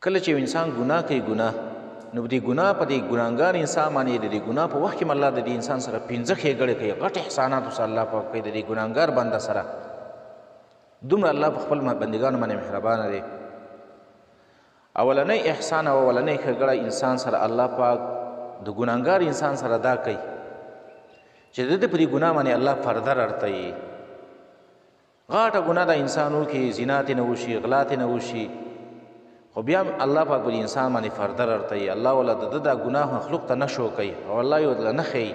کله چې انسان ګناه کوي ګناه نو دې ګناه په دې ګناهګار انسان باندې د دې ګناه په وخت کې الله د دې انسان سره 15 ښېګړې کوي، غټ احسانات وسه الله پاک کوي د دې ګناهګار بنده سره. دومره الله په خپل بندګانو باندې مهربانه دی. اولنی احسان او اولنی ښېګړه انسان سره الله پاک د ګناهګار انسان سره دا کوي چې د دې په دې ګناه باندې الله فردر ارتوي. غاټه ګناه د انسان وکړي، زنا ترې نه وشي، غلا ترې نه وشي، خو بیا هم الله پاک په انسان باندې فردر ارتوي. الله والا د ده دا ګناه مخلوق ته نه شو کوي او الله یې ورله نه ښیي.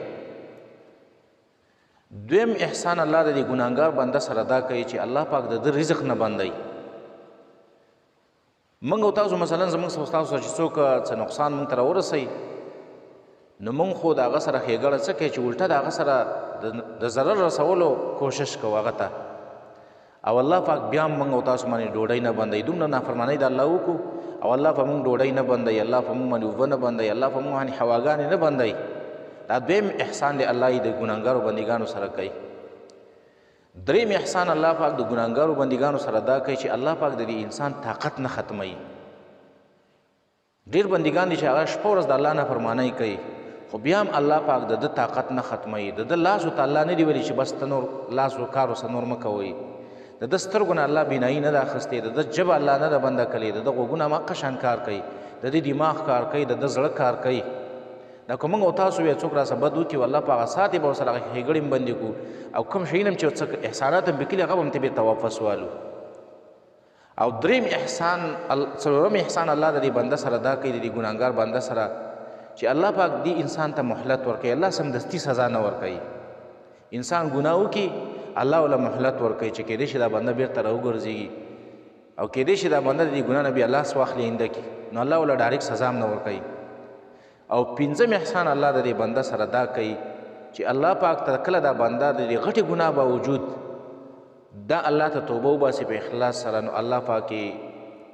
دویم احسان الله د دې ګناهګار بنده سره دا کوي چې الله پاک د ده رزق نه بندوي. موږ او تاسو مثلا زموږ څخه ستاسو سره چې څوک څه نقصان موږ ته راورسوي نو موږ خو د هغه سره ښېګړه څه کوي چې الټه د هغه سره د ضرر رسولو کوشش کوو هغه ته. او الله پاک بیا هم موږ او تاسو باندې ډوډۍ نه بندوي. دومره نافرمانۍ د الله وکړو او الله په موږ ډوډۍ نه بندوي، الله په موږ باندې اوبه نه بندوي، الله په موږ باندې هواګانې نه بندوي. دا دویم احسان دی الله یې د ګناهګارو بندګانو سره کوي. دریم احسان الله پاک د ګناهګارو بندګانو سره دا کوي چې الله پاک د دې انسان طاقت نه ختموي. ډېر بندګان دي چې هغه شپه ورځ د الله نافرمانۍ کوي خو بیا هم الله پاک د ده طاقت نه ختموي. د ده لاس ورته الله نه دی ویلي چې بس ته نور لاس و کار ورسه نور مه کوئ. د ده سترګو نه الله بینایي نه ده اخیستې، د ده ژبه الله نه ده بنده کړې، د ده غوږونه هم حقه شان کار کوي، د ده دماغ کار کوي، د ده زړه کار کوي. دا که موږ او تاسو یې څوک راسه بد وکړي والله په هغه ساعت یې به ورسره هغه ښېګړې هم بندې کړو او کوم شیونه هم چې څه احسانات هم پرې کړي هغه به هم ته بېرته واپس والو. او دریم احسان څلورم احسان الله د دې بنده سره دا کوي د دې ګناهګار بنده سره چې الله پاک دې انسان ته مهلت ورکوي. الله سمدستي سزا نه ورکوي. انسان ګناه وکړي الله ولا مهلت ورکوي چې کېدای شي دا بنده بېرته راوګرځېږي او کېدای شي دا بنده د دې ګناه نه بیا لاس واخلي آینده کې، نو الله ولا ډایرکټ سزا هم نه ورکوي. او پنځم احسان الله د دې بنده سره دا کوي چې الله پاک ته کله دا بنده د دې غټې ګناه باوجود دا الله ته توبه وباسي په اخلاص سره نو الله پاک یې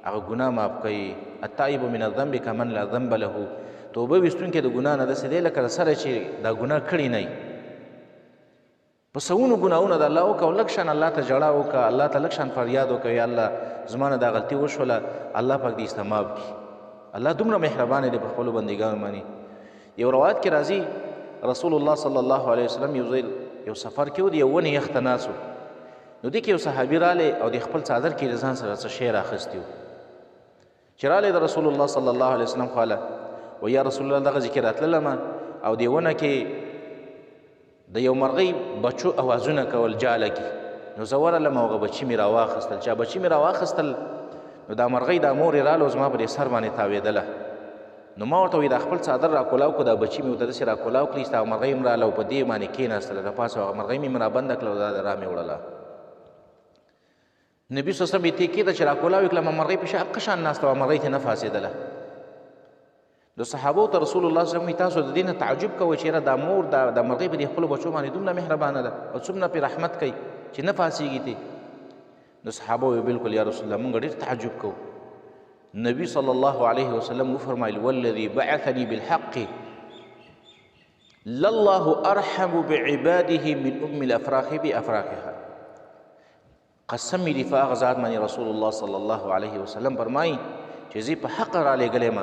هغه ګناه معاف کوي. التائب من الذنب کمن لا ذنب له. توبه ویستونکی د ګناه نه داسې دی لکه سره چې دا ګناه کړی نه وي. په سوونو ګناهونه د الله وکړه او لږ شان الله ته ژړا وکړه، الله ته لږ شان فریاد وکړه یا الله زما نه دا غلطي وشوله، الله پاک دې استه معاف کړي. الله دومره مهربانه دی په خپلو بندګانو باندې. یو روایت کې راځي رسول الله صلی الله علیه وسلم یو سفر کې و د یو ونې یخ ته ناست و. نو دې کې یو صحابي رالی او د خپل څادر کې د ځان سره څه شی راخیستی و. چې رالی د رسول الله صلی الله علیه وسلم خواله و یا رسول الله دغه ذکر راتللمه او دې ونه کې د یو مرغۍ بچو اوازونه کول جاله کې. نو زه ورغلم او هغه بچي مې راواخیستل. چې بچي مې راواخیستل نو دا مرغۍ دا مور یې راله او زما پر یې سر باندې تاوېدله. نو ما ورته وایي دا خپل څادر راکولاو کړو، دا بچي مې ورته داسې راکولاو کړي چې دا مرغۍ هم راله او په دې باندې کېناستله. د پاسه هغه مرغۍ مې رابنده کړله او دا را مې وړله. نبي صلی الله علیه وسلم یې تکیې ته چې راکولاو یې کړله مرغۍ په ښه شان ناسته وه، مرغۍ ته نه فاسېدله. د صحابو ته رسول الله صلی الله علیه وسلم تاسو د دې نه تعجب کوئ چې یاره دا مور د مرغۍ په دې خپلو بچو باندې دومره مهربانه ده او څومره پرې رحمت کوي چې نه فاسېږي تې. نو صحابه وویل بالکل یا رسول الله موږ ډېر تعجب کوو. نبي صلی الله علیه وسلم وفرمایل والذي بعثني بالحق لله ارحم بعباده من ام الافراخ بافراخها. قسم می دی په هغه ذات باندې رسول الله صلی الله علیه وسلم فرمایي چې زه په حق رالیږلی یم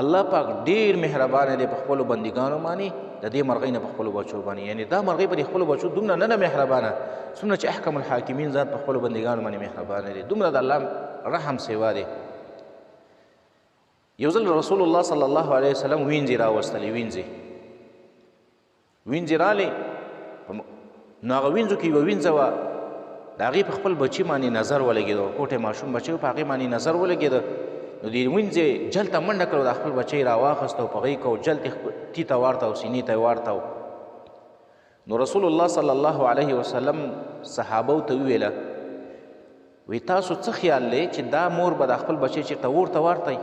الله پاک ډېر مهربانه دی په خپلو بندګانو باندې د دې مرغۍ نه په خپلو بچو باندې. یعنې دا مرغۍ په دې خپلو بچو دومره نه مهربانه څومره چې احکم الحاکمین ذات په خپلو بندګانو باندې مهربانه دی. دومره د الله رحم سیوا دی. یو ځل رسول الله صلی الله علیه وسلم وینځې راوستلې. وینځې رالې نو هغه وینځو کې یوه وینځه وه د هغې په خپل بچي باندې نظر ولګېده. کوټې ماشوم بچی و په هغې باندې نظر ولګېده. نو دې وینځې جل ته منډه کړه د خپل بچی راواخیسته او په هغې کو جل تی ته واړته سینې ته یې واړته. نو رسول الله صلی الله علیه وسلم صحابو ته وویله وی تاسو څه خیال دی چې دا مور به د خپل بچی چېرته ورته واړتی؟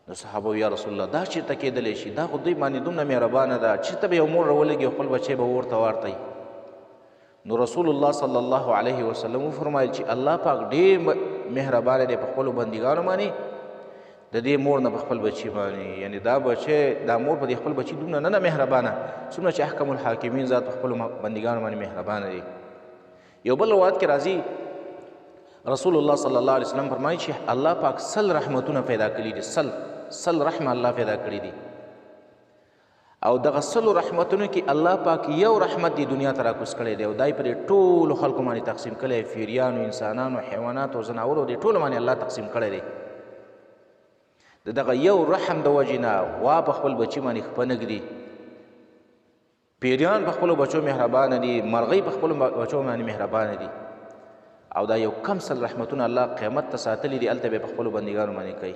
نو صحابه یا رسول الله دا چېرته کېدلی شي؟ دا خو دوی باندې دومره مهربانه ده چېرته به یو مور راولګي او خپل بچی به ورته واړتی. نو رسول الله صلی الله علیه وسلم وفرمایل چې الله پاک ډېر مهربانه دی په خپلو بندګانو باندې د دې مور نه په خپل بچي باندې. یعنې دا مور په دې خپل بچي دومره نه مهربانه څومره چې احکم الحاکمین ذات په خپلو بندګانو باندې مهربانه دی. یو بل روایت کې راځي رسول الله صلی الله علیه وسلم فرمایي چې الله پاک سل رحمتونه پیدا کړي دي، سل رحمه الله پیدا کړي دي، او دغه سلو رحمتونو کې الله پاک یو رحمت دی دنیا ته راکوز کړی دی او دای پرې ټولو خلکو باندې تقسیم کړی، فیریانو، انسانانو، حیواناتو، زناورو، دې ټولو باندې الله تقسیم کړی دی. د دغه یو رحم د وجې نه وا په خپل بچي باندې خپه نه ږدي، پیریان په خپلو بچو مهربانه دي، مرغۍ په خپلو بچو باندې مهربانه دي، او دا یو کم سل رحمتونه الله قیامت ته ساتلي دي، هلته به یې په خپلو بندګانو باندې کوي.